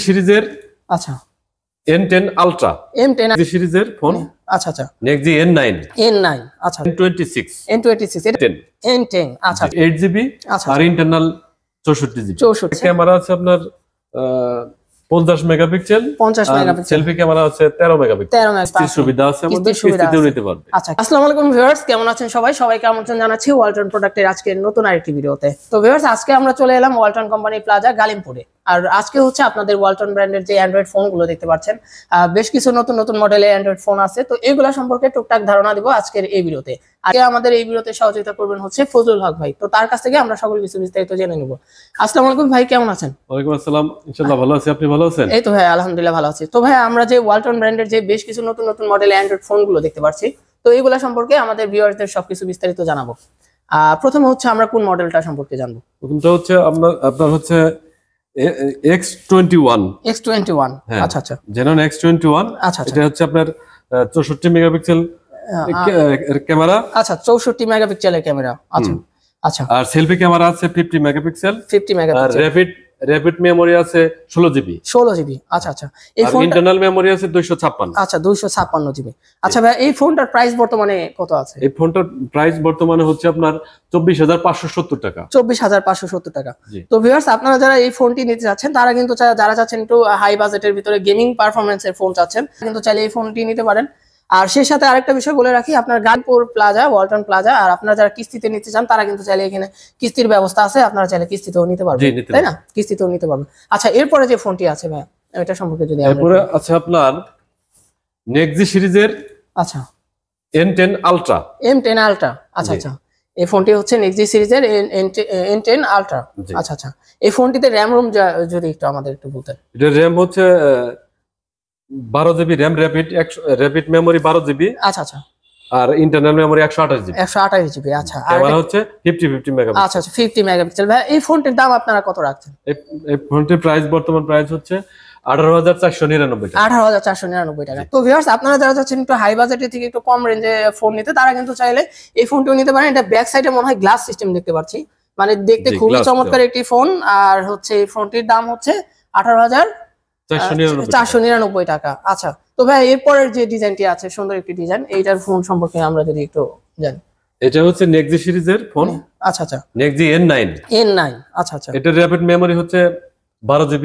সিরিজের আচ্ছা N10 ultra M10 সিরিজের ফোন। আচ্ছা আচ্ছা নেক্সট জি N9 আচ্ছা N26 এটা N10 আচ্ছা 8GB আচ্ছা আর ইন্টারনাল 64GB। 64 ক্যামেরা আছে আপনার 50 মেগাপিক্সেল, 50 মেগাপিক্সেল সেলফি ক্যামেরা আছে 13 মেগাপিক্সেল। 13 মেগাপিক্সেল সুবিধা আছে, আমাদের কিস্তিতেও নিতে পারবে। আচ্ছা, আসসালামু আলাইকুম ভিউয়ার্স, কেমন আছেন সবাই? সবাইকে আমন্ত্রণ জানাচ্ছি ওয়ালটন প্রোডাক্টের আজকের নতুন আরেকটি ভিডিওতে। তো ভিউয়ার্স, আজকে আমরা চলে এলাম ওয়ালটন কোম্পানি প্লাজা গালিমপুরে। আর আজকে হচ্ছে আপনাদের ওয়ালটন ব্র্যান্ডের যে অ্যান্ড্রয়েড ফোনগুলো দেখতে পাচ্ছেন, বেশ কিছু নতুন নতুন মডেলের অ্যান্ড্রয়েড ফোন আছে। তো এগুলা সম্পর্কে টুকটাক ধারণা দিব আজকের এই ভিডিওতে। আগে আমাদের এই ভিডিওতে সহযোগিতা করবেন হচ্ছে ফজলুল হক ভাই। তো তার কাছ থেকে আমরা সকল কিছু বিস্তারিত জেনে নিব। আসসালামু আলাইকুম ভাই, কেমন আছেন? ওয়ালাইকুম আসসালাম, ইনশাআল্লাহ ভালো আছি। আপনি ভালো আছেন? এই তো ভাই, আলহামদুলিল্লাহ ভালো আছি। তো ভাই, আমরা যে ওয়ালটন ব্র্যান্ডের যে বেশ কিছু নতুন নতুন মডেলের অ্যান্ড্রয়েড ফোনগুলো দেখতে পাচ্ছি, তো এগুলা সম্পর্কে আমাদের ভিউয়ারদের সবকিছু বিস্তারিত জানাবো। প্রথমে হচ্ছে আমরা কোন মডেলটা সম্পর্কে জানবো? প্রথমটা হচ্ছে আপনার হচ্ছে X21। আচ্ছা আচ্ছা, Xenon X21। আচ্ছা এটা হচ্ছে আপনার 64 মেগাপিক্সেল ক্যামেরা। আচ্ছা, 64 মেগাপিক্সেলের ক্যামেরা। আচ্ছা আচ্ছা, আর সেলফি ক্যামেরা আছে 50 মেগাপিক্সেল। আর র‍্যাপিড মেমোরি আছে 16GB। আচ্ছা আচ্ছা, এই ফোন ইন্টারনাল মেমোরি আছে 256। আচ্ছা, 256GB। আচ্ছা ভাই, এই ফোনটার প্রাইস বর্তমানে কত আছে? এই ফোনটার প্রাইস বর্তমানে হচ্ছে আপনার 24,570 টাকা। 24,570 টাকা। তো ভিউয়ার্স, আপনারা যারা এই ফোনটি নিতে যাচ্ছেন, তারা কিন্তু যারা চাচ্ছেন একটু হাই বাজেটের ভিতরে গেমিং পারফরম্যান্সের ফোন চাচ্ছেন, কিন্তু চাইলে এই ফোনটি নিতে পারেন। আর সেই সাথে আরেকটা বিষয় বলে রাখি, আপনার গালিমপুর প্লাজা, ওয়ালটন প্লাজা, আর আপনারা যারা কিস্তিতে নিতে চান তারা কিন্তু চাইলে এখানে কিস্তির ব্যবস্থা আছে, আপনারা চাইলে কিস্তিতেও নিতে পারবেন, তাই না? কিস্তিতেও নিতে পারবেন। আচ্ছা, এরপরে যে ফোনটি আছে ভাই, এটা সম্পর্কে যদি এরপরে আছে আপনার নেক্সট সিরিজের আচ্ছা N10 আলট্রা। আচ্ছা আচ্ছা, এই ফোনটি হচ্ছে নেক্সট সিরিজের N10 আলট্রা। আচ্ছা আচ্ছা, এই ফোনটিতে র্যাম রোম যদি একটু আমাদের একটু বলতেন। এটা র্যাম হচ্ছে 12GB RAM, rapid memory 12GB। আচ্ছা আচ্ছা, আর ইন্টারনাল মেমোরি 128GB। আচ্ছা, ক্যামেরা হচ্ছে 50 মেগাপিক্সেল। আচ্ছা আচ্ছা, 50 মেগাপিক্সেল। ভাই, এই ফোনটির দাম আপনারা কত রাখছেন? এই ফোনটির বর্তমান প্রাইস হচ্ছে 18,499 টাকা। 18,499 টাকা। তো ভিউয়ার্স, আপনারা যারা চাচ্ছেন একটু হাই বাজেটের থেকে একটু কম রেঞ্জে ফোন নিতে, তারা কিন্তু চাইলে এই ফোনটিও নিতে পারেন। এটা ব্যাক সাইডে মনে হয় গ্লাস সিস্টেম দেখতে পাচ্ছি, মানে দেখতে খুবই চমৎকার একটি ফোন। আর হচ্ছে এই ফোনটির দাম হচ্ছে 18,499 টাকা। আচ্ছা, তো ভাই, এরপরের যে ডিজাইনটি আছে, সুন্দর একটি ডিজাইন, এইটার ফোন সম্পর্কে আমরা যদি একটু জানি। এটা হচ্ছে নেক্সট সিরিজের ফোন। আচ্ছা আচ্ছা, নেক্সট N9। আচ্ছা আচ্ছা, এটার র‍্যাপিড মেমোরি হচ্ছে 12GB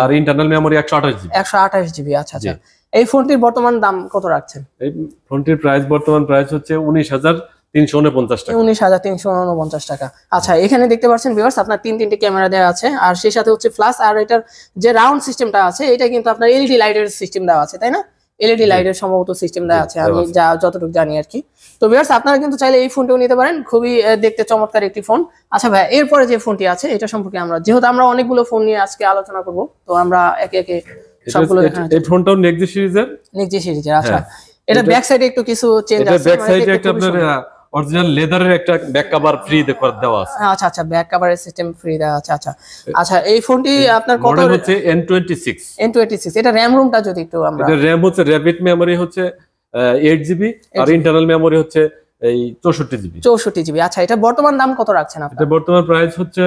আর ইন্টারনাল মেমোরি 128GB। আচ্ছা আচ্ছা, এই ফোনটির বর্তমান দাম কত রাখছেন? এই ফোনটির বর্তমান প্রাইস হচ্ছে 19,349 টাকা। 19,349 টাকা। আচ্ছা, এখানে দেখতে পাচ্ছেন ভিউয়ার্স, আপনার তিনটি ক্যামেরা দেওয়া আছে, আর সেই সাথে হচ্ছে ফ্ল্যাশ, আর এটার যে রাউন্ড সিস্টেমটা আছে, এটা কিন্তু আপনার এলইডি লাইটের সিস্টেম দেওয়া আছে, তাই না? এলইডি লাইটের সম্ভবত সিস্টেম দেওয়া আছে, আমি যতটুকু জানি আর কি। তো ভিউয়ার্স, আপনারা কিন্তু চাইলে এই ফোনটিও নিতে পারেন, খুবই দেখতে চমৎকার একটি ফোন। আচ্ছা ভাই, এরপরে যে ফোনটি আছে, এটা সম্পর্কে আমরা, যেহেতু আমরা অনেকগুলো ফোন নিয়ে আজকে আলোচনা করব, তো আমরা একে একে সবগুলো দেখানো। এই ফোনটাও নেক্সট সিরিজের। আচ্ছা, এটা ব্যাক সাইডে একটু কিছু চেঞ্জ আছে। এটা ব্যাক সাইডে একটা আপনার অরিজিনাল লেদারের একটা ব্যাক কভার ফ্রি দেওয়া আছে। আচ্ছা আচ্ছা, ব্যাক কভারের সিস্টেম ফ্রি দেওয়া আছে। আচ্ছা আচ্ছা, এই ফোনটি আপনার কত? মডেল হচ্ছে N26। এটা র‍্যাম রুমটা যদি একটু আমরা। এটা র‍্যাম হচ্ছে র‍্যাপিড মেমোরি হচ্ছে 8GB আর ইন্টারনাল মেমোরি হচ্ছে এই 64GB। আচ্ছা, এটা বর্তমান দাম কত রাখছেন আপনি? এটা বর্তমান প্রাইস হচ্ছে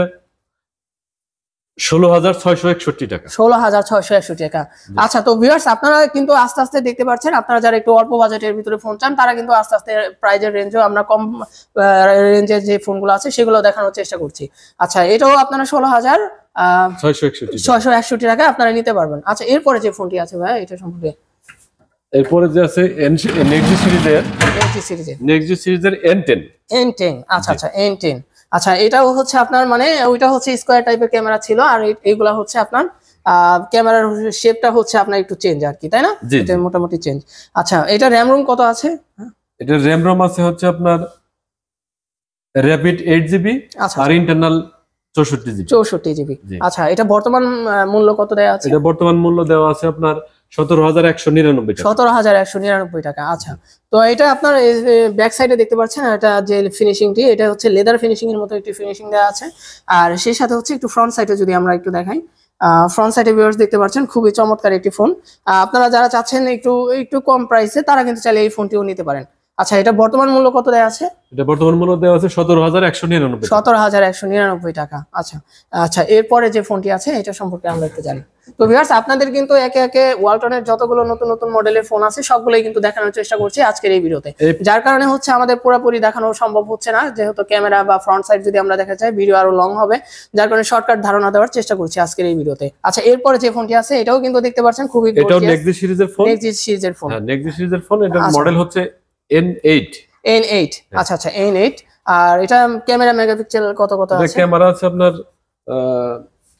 16,661 টাকা। 16,661 টাকা। আচ্ছা, তো ভিউয়ার্স, আপনারা কিন্তু আস্তে আস্তে দেখতে পাচ্ছেন, আপনারা যারা একটু অল্প বাজেটের ভিতরে ফোন চান, তারা কিন্তু আস্তে আস্তে প্রাইজের রেঞ্জও, আমরা কম রেঞ্জের যে ফোনগুলো আছে সেগুলো দেখানোর চেষ্টা করছি। আচ্ছা, এটাও আপনারা 16,661 টাকা আপনারা নিতে পারবেন। আচ্ছা, এরপরে যে ফোনটি আছে ভাই, এটা সম্পর্কে। এরপরে যে আছে নেক্সট সিরিজের N10। আচ্ছা আচ্ছা, N10। আচ্ছা, এটাও হচ্ছে আপনার, মানে ওইটা হচ্ছে স্কোয়ার টাইপের ক্যামেরা ছিল, আর এইগুলা হচ্ছে আপনার ক্যামেরার শেপটা হচ্ছে আপনার একটু চেঞ্জ আর কি, তাই না? এটা মোটামুটি চেঞ্জ। আচ্ছা, এটা র‍্যাম রোম কত আছে? এটা র‍্যাম রোম আছে হচ্ছে আপনার র‍্যাপিড 8GB আর ইন্টারনাল 64GB। আচ্ছা, এটা বর্তমান মূল্য কত দেওয়া আছে? এটা বর্তমান মূল্য দেওয়া আছে আপনার 17,199 টাকা। 17,199 টাকা। আচ্ছা, তো এটা আপনার ব্যাক সাইডে দেখতে পাচ্ছেন, এটা যে ফিনিশিংটি, এটা হচ্ছে লেদার ফিনিশিং এর মতো একটি ফিনিশিং দেওয়া আছে। আর সেই সাথে হচ্ছে একটু ফ্রন্ট সাইডে যদি আমরা একটু দেখাই, ফ্রন্ট সাইডে ভিউয়ার্স দেখতে পাচ্ছেন, খুবই চমৎকার একটি ফোন। আপনারা যারা চাচ্ছেন একটু কম প্রাইসে, তারা কিন্তু চাইলে এই ফোনটিও নিতে পারেন। আচ্ছা, এটা বর্তমান মূল্য কত দেয়া আছে? এটা বর্তমান মূল্য দেওয়া আছে 17,199। 17,199 টাকা। আচ্ছা আচ্ছা, এরপরে যে ফোনটি আছে এটা সম্পর্কে আমরা একটু জানি। তো ভিউয়ার্স, আপনাদের কিন্তু একে একে ওয়ালটনের যতগুলো নতুন নতুন মডেলের ফোন আছে সবগুলোই কিন্তু দেখানোর চেষ্টা করছি আজকের এই ভিডিওতে, যার কারণে হচ্ছে আমাদের পুরোপুরি দেখানো সম্ভব হচ্ছে না, যেহেতু ক্যামেরা বা ফ্রন্ট সাইড যদি আমরা দেখা যায় ভিডিও আরো লং হবে, যার কারণে শর্টকাট ধারণা দেওয়ার চেষ্টা করছি আজকের এই ভিডিওতে। আচ্ছা, এরপরে যে ফোনটি আছে এটাও কিন্তু দেখতে পাচ্ছেন খুবই গর্জিয়াস। এটাও নেক্সট সিরিজের ফোন। নেক্সট সিরিজের ফোন, হ্যাঁ নেক্সট সিরিজের ফোন। এটার মডেল হচ্ছে N8। N8। আচ্ছা আচ্ছা, N8। আর এটা ক্যামেরা মেগাপিক্সেল কত কত আছে? ক্যামেরা আছে আপনার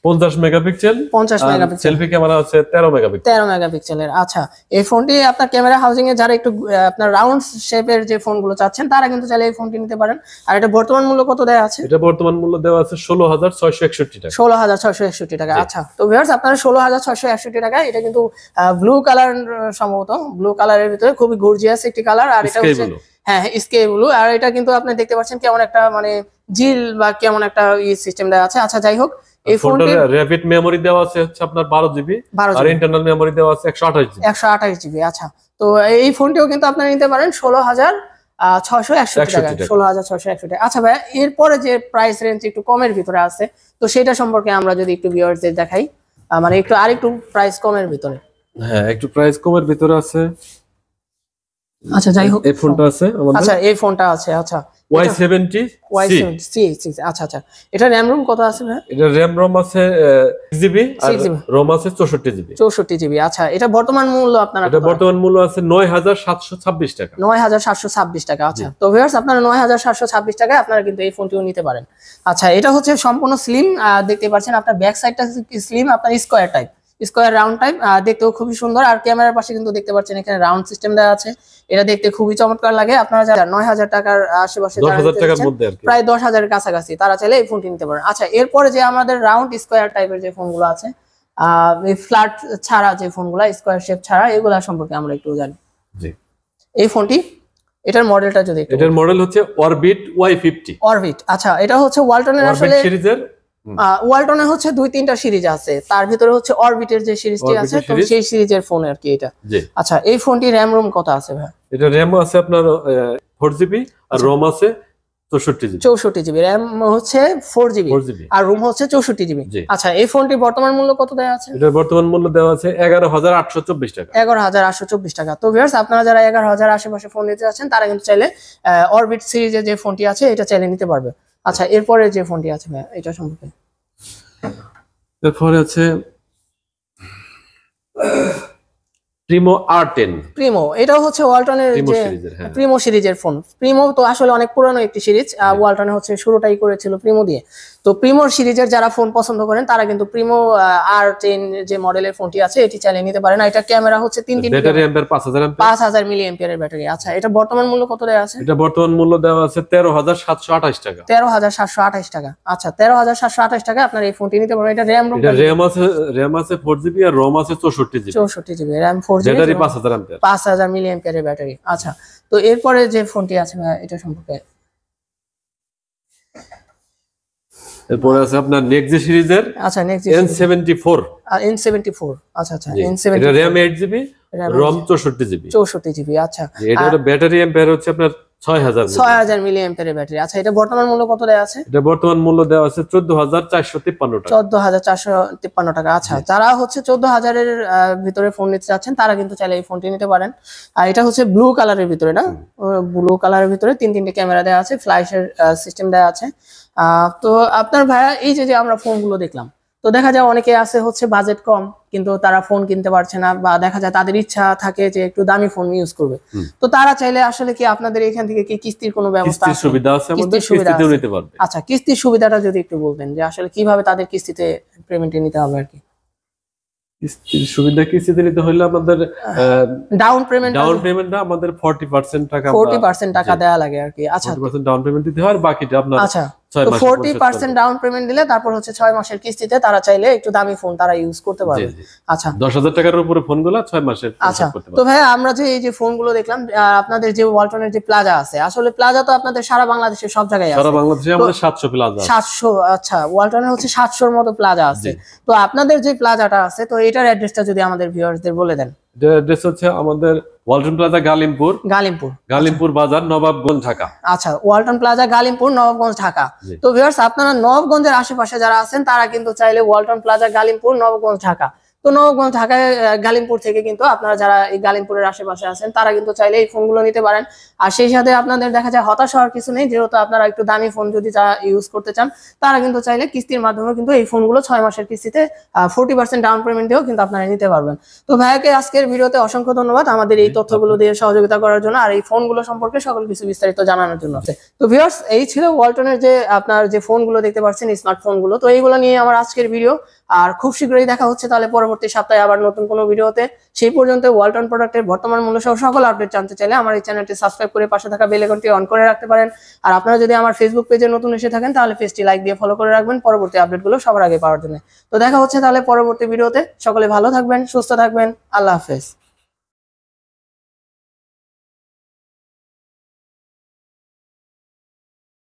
50 মেগাপিক্সেল। 50 মেগাপিক্সেল। সেলফি ক্যামেরা আছে 13 মেগাপিক্সেল। 13 মেগাপিক্সেলের। আচ্ছা, এই ফোনটি আপনার ক্যামেরা হাউজিং এ যারা একটু আপনার রাউন্ড শেপের যে ফোনগুলো চাচ্ছেন তারা কিন্তু চাইলে এই ফোনটি নিতে পারেন। আর এটা বর্তমান মূল্য কত দেয়া আছে? এটা বর্তমান মূল্য দেওয়া আছে 16,661 টাকা। 16,661 টাকা। আচ্ছা, তো ভিউয়ার্স, আপনারা 16,661 টাকা, এটা কিন্তু ব্লু কালার, সম্ভবত ব্লু কালারের ভিতরে খুবই গর্জিয়াস একটি কালার। আর এটা হচ্ছে হ্যাঁ স্কাই ব্লু। আর এটা কিন্তু আপনি দেখতে পাচ্ছেন কেমন একটা মানে জিল বা কেমন একটা সিস্টেম দেওয়া আছে। আচ্ছা, যাই হোক, এই ফোনটার র‍্যাপিড মেমরি দেওয়া আছে হচ্ছে আপনার 12 জিবি, আর ইন্টারনাল মেমরি দেওয়া আছে 128 জিবি। 128 জিবি। আচ্ছা, তো এই ফোনটিও কিন্তু আপনারা নিতে পারেন 16,661 টাকা। 16,661 টাকা। আচ্ছা ভাইয়া, এরপরে যে প্রাইস রেঞ্জ একটু কমের ভিতরে আছে, তো সেটা সম্পর্কে আমরা যদি একটু ভিউয়ারদের দেখাই, মানে একটু আরেকটু প্রাইস কমের ভিতরে। হ্যাঁ, একটু প্রাইস কমের ভিতরে আছে। আচ্ছা, যাই হোক, এই ফোনটা আছে আমাদের। আচ্ছা, এই ফোনটা আছে। আচ্ছা, Y70। আচ্ছা আচ্ছা, এটা র‍্যাম রোম কত আছে ভাই? এটা র‍্যাম রোম আছে 6 জিবি, আর রোম আছে 64 জিবি। 64 জিবি। আচ্ছা, এটা বর্তমান মূল্য আপনারা? এটা বর্তমান মূল্য আছে 9,726 টাকা। 9,726 টাকা। আচ্ছা, তো ভিউয়ার্স, আপনারা 9,726 টাকায় আপনারা কিন্তু এই ফোনটিও নিতে পারেন। আচ্ছা, এটা হচ্ছে সম্পূর্ণ স্লিম, দেখতে পাচ্ছেন আপনার ব্যাক সাইডটা স্লিম, আপনার square type, square round type, দেখতেও খুবই সুন্দর। আর ক্যামেরার পাশে কিন্তু দেখতে পাচ্ছেন এখানে রাউন্ড সিস্টেম দেওয়া আছে, এটা দেখতে খুবই চমৎকার লাগে। আপনারা যারা 9,000 টাকার আশেপাশে, 10,000 টাকার মধ্যে, প্রায় 10,000 এর কাছাকাছি, তারা চাইলে এই ফোনটি নিতে পারেন। আচ্ছা, এরপরে যে আমাদের রাউন্ড স্কয়ার টাইপের যে ফোনগুলো আছে, এই ফ্ল্যাট ছাড়া যে ফোনগুলো, স্কয়ার শেপ ছাড়া, এগুলা সম্পর্কে আমরা একটু জানি। জি, এই ফোনটি, এটার মডেলটা যদি একটু। এটার মডেল হচ্ছে অরবিট Y50। অরবিট। আচ্ছা, এটা হচ্ছে ওয়ালটনের আসলে সিরিজের। ওয়ালটনের হচ্ছে 2-3টা সিরিজ আছে, তার ভিতরে হচ্ছে অরবিটের যে সিরিজটি আছে, তো সেই সিরিজের ফোন আর কি এটা। আচ্ছা, এই ফোনটি র‍্যাম রোম কত আছে ভাই? এটা র‍্যাম আছে আপনার 4 জিবি, আর রোম আছে 64 জিবি। 64 জিবি, র‍্যাম হচ্ছে 4 জিবি, আর রোম হচ্ছে 64 জিবি। আচ্ছা, এই ফোনটি বর্তমান মূল্য কত দেওয়া আছে? এটার বর্তমান মূল্য দেওয়া আছে 11,824 টাকা। 11,824 টাকা। তো ভিউয়ার্স, আপনারা যারা 11,000 আশেপাশে ফোন নিতে যাচ্ছেন তারা কিন্তু চাইলে অরবিট সিরিজের যে ফোনটি আছে এটা চাইলে নিতে পারবে। আচ্ছা, এরপরে যে ফোনটি আছে ভাই, এটা সম্পর্কে। এরপরে আছে প্রিমো R10। প্রিমো, এটাও হচ্ছে ওয়ালটনের যে প্রিমো সিরিজের ফোন। প্রিমো তো আসলে অনেক পুরনো একটি সিরিজ, ওয়ালটনে হচ্ছে শুরুটাই করেছিল প্রিমো দিয়ে। তো প্রিমোর সিরিজের যারা ফোন পছন্দ করেন তারা কিন্তু প্রিমো R10 যে মডেলের ফোনটি আছে এটি চালিয়ে নিতে পারেন। এটা ক্যামেরা হচ্ছে 3 ব্যাটারি অ্যাম্পিয়ার 5000 মিলি অ্যাম্পিয়ারের ব্যাটারি। আচ্ছা, এটা বর্তমান মূল্য কত দেওয়া আছে? এটা বর্তমান মূল্য দেওয়া আছে 13,728 টাকা। 13,728 টাকা। আচ্ছা, 13,728 টাকা আপনার এই ফোনটি নিতে পারবেন। এটা র‍্যাম রোম, এটা র‍্যাম আছে 4 জিবি, আর রোম আছে 64 GB. 64 GB RAM, 4 GB, battery 5000 ampere. 5000 মিলি অ্যাম্পিয়ারের ব্যাটারি। আচ্ছা, তো এরপরে যে ফোনটি আছে এটা সম্পর্কে। এরপরে আছে আপনার নেক্সট সিরিজের। আচ্ছা, নেক্সট N74। N74। আচ্ছা আচ্ছা, N74। এটা RAM 8 GB, ROM 64 GB. 64 GB. আচ্ছা, এটার ব্যাটারি অ্যাম্পিয়ার হচ্ছে আপনার 6000 মিলি অ্যাম্পিয়ারের ব্যাটারি। আচ্ছা, এটা বর্তমান মূল্য কত দেওয়া আছে? এটা বর্তমান মূল্য দেওয়া আছে 14,453 টাকা। 14,453 টাকা। আচ্ছা, যারা হচ্ছে 14,000 এর ভিতরে ফোন নিতে চাচ্ছেন তারা কিন্তু চাইলে এই ফোনটি নিতে পারেন। আর এটা হচ্ছে ব্লু কালারের ভিতরে, না ব্লু কালারের ভিতরে 3-3টে ক্যামেরা দেওয়া আছে, ফ্ল্যাশের সিস্টেম দেওয়া আছে। তো আপনার ভাইয়া, এই যে আমরা ফোনগুলো দেখলাম, তো দেখা যায় অনেকে আছে হচ্ছে বাজেট কম কিন্তু তারা ফোন কিনতে পারছে না, বা দেখা যায় তাদের ইচ্ছা থাকে যে একটু দামি ফোন ইউজ করবে, তো তারা চাইলে আসলে কি আপনাদের এখান থেকে কি কিস্তির কোনো ব্যবস্থা আছে? সুবিধা আছে আমাদের, কিস্তিতেও নিতে পারবে। আচ্ছা, কিস্তির সুবিধাটা যদি একটু বলতেন যে আসলে কিভাবে তাদের কিস্তিতে পেমেন্ট নিতে হবে আর কি। কিস্তির সুবিধা, কিস্তিতে নিতে হলে আমাদের ডাউন পেমেন্টটা আমাদের 40% টাকা 40% টাকা দেওয়া লাগে আর কি। আচ্ছা, 40% ডাউন পেমেন্ট দিতে হয়, আর বাকিটা আপনার। আচ্ছা, তো 40% ডাউন পেমেন্ট দিলে তারপর হচ্ছে 6 মাসের কিস্তিতে তারা চাইলে একটু দামি ফোন তারা ইউজ করতে পারবে। আচ্ছা, 10,000 টাকার উপরে ফোনগুলো 6 মাসের আচ্ছা, তো ভাই আমরা যে এই যে ফোনগুলো দেখলাম, আপনাদের যে ওয়ালটনের যে প্লাজা আছে, আসলে প্লাজা তো আপনাদের সারা বাংলাদেশের সব জায়গায় আছে। সারা বাংলাদেশে আমাদের 700 প্লাজা আছে। 700। আচ্ছা, ওয়ালটনের হচ্ছে 700 এর মতো প্লাজা আছে। তো আপনাদের যে প্লাজাটা আছে, তো এটার অ্যাড্রেসটা যদি আমাদের ভিউয়ারদের বলে দেন। অ্যাড্রেস হচ্ছে আমাদের ওয়ালটন প্লাজা গালিমপুর গালিমপুর বাজার, নবাবগঞ্জ, ঢাকা। আচ্ছা, ওয়ালটন প্লাজা গালিমপুর, নবাবগঞ্জ, ঢাকা। তো ভিউয়ার্স, আপনারা নবাবগঞ্জের আশেপাশে যারা আছেন তারা কিন্তু চাইলে ওয়ালটন প্লাজা গালিমপুর, নবাবগঞ্জ, ঢাকা। তো নবাবগঞ্জ, ঢাকায় গালিমপুর থেকে কিন্তু আপনারা যারা এই গালিমপুরের আশেপাশে আছেন তারা কিন্তু চাইলে এই ফোনগুলো নিতে পারেন। আর সেই সাথে আপনাদের দেখা যায় হতাশ হওয়ার কিছু নেই, যেহেতু আপনারা একটু দামি ফোন যদি যারা ইউজ করতে চান তারা কিন্তু চাইলে কিস্তির মাধ্যমে কিন্তু এই ফোনগুলো 6 মাসের কিস্তিতে 40% ডাউন পেমেন্ট দিয়েও কিন্তু আপনারা নিতে পারবেন। তো ভাইয়াকে আজকের ভিডিওতে অসংখ্য ধন্যবাদ আমাদের এই তথ্যগুলো দিয়ে সহযোগিতা করার জন্য আর এই ফোনগুলো সম্পর্কে সকল কিছু বিস্তারিত জানানোর জন্য। তো ভিউয়ার্স, এই ছিল ওয়ালটনের যে আপনার যে ফোনগুলো দেখতে পাচ্ছেন, স্মার্টফোনগুলো। তো এইগুলো নিয়ে আমার আজকের ভিডিও। আর খুব শীঘ্রই দেখা হচ্ছে তাহলে পরবর্তী সপ্তাহে আবার নতুন কোনো ভিডিওতে। সেই পর্যন্ত ওয়ালটন প্রোডাক্টের বর্তমান মূল্য সহ সকল আপডেট জানতে চাইলে আমার এই চ্যানেলটি সাবস্ক্রাইব করে পাশে থাকা বেল আইকনটি অন করে রাখতে পারেন। আর আপনারা যদি আমার ফেসবুক পেজে নতুন এসে থাকেন তাহলে পেজটি লাইক দিয়ে ফলো করে রাখবেন পরবর্তী আপডেটগুলো সবার আগে পাওয়ার জন্য। তো দেখা হচ্ছে তাহলে পরবর্তী ভিডিওতে। সকলে ভালো থাকবেন, সুস্থ থাকবেন। আল্লাহ হাফেজ।